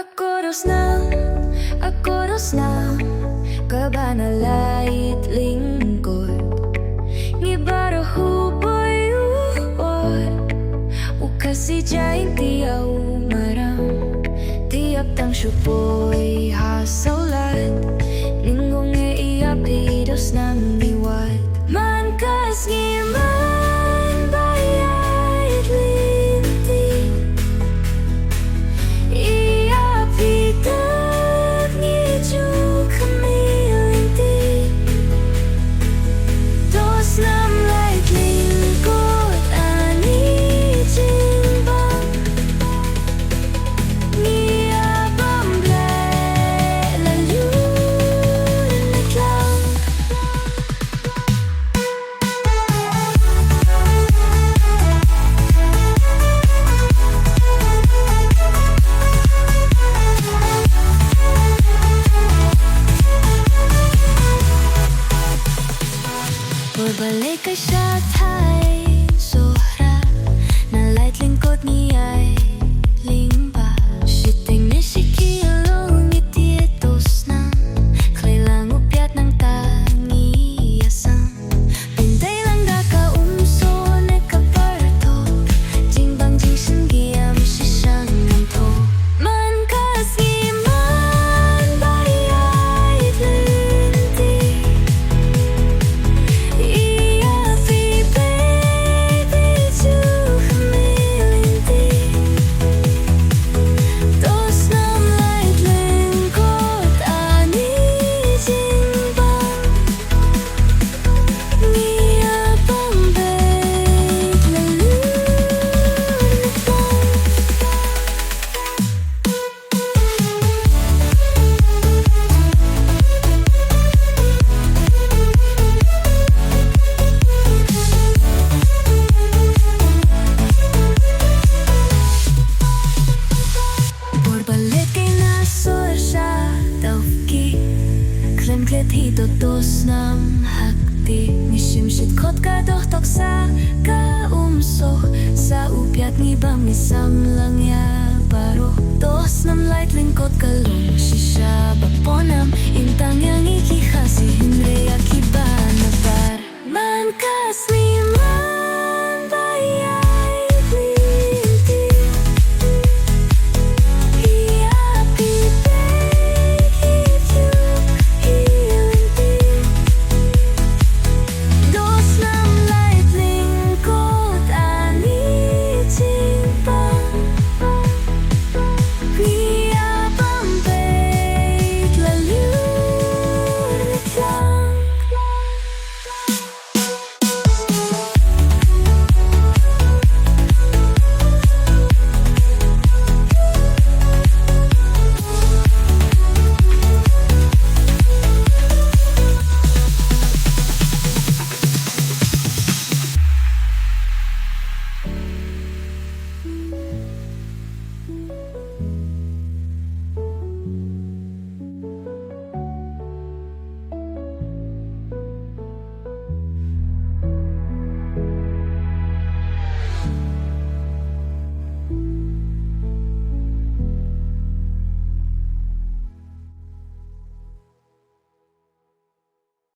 Ako Dohsnam, kabana Laitlingkot. Ngibaro huboy uot, u Khasi jain tiyaw maram. Tiap tang syupoy hasaulat, ninggong iyapi Dohsnam niwat. Man kas ngiman bayait linti, iyapi tak ngiju kami linti. Dohsnam Laitlyngkot ani jimbang, ngiyabang blay lalu naklang. Berbalik kay siya tay sora na Laitlingkot ngiyay lingba. Siting ni sikilong ngiti Dohsnam, kailang upyat ng tangiyasan. Pinday lang da ka umso na kaparto, jingbang jingsin giyam si siyang nanto. Man kas ngiman bayait linti, iyapi baby ju kami linti. Dohsnam Laitlyngkot ani jimbang, ngiyabang babe lalu naklang. Berbalik kay nasor siya tawki, klen-klet hito Dohsnam hakti. Nishimshit kot kadohtok sa kaumso, sa upyat ngibang nisam lang ya baro. Dohsnam Laitlyngkot kalong sisya baponam, intang yang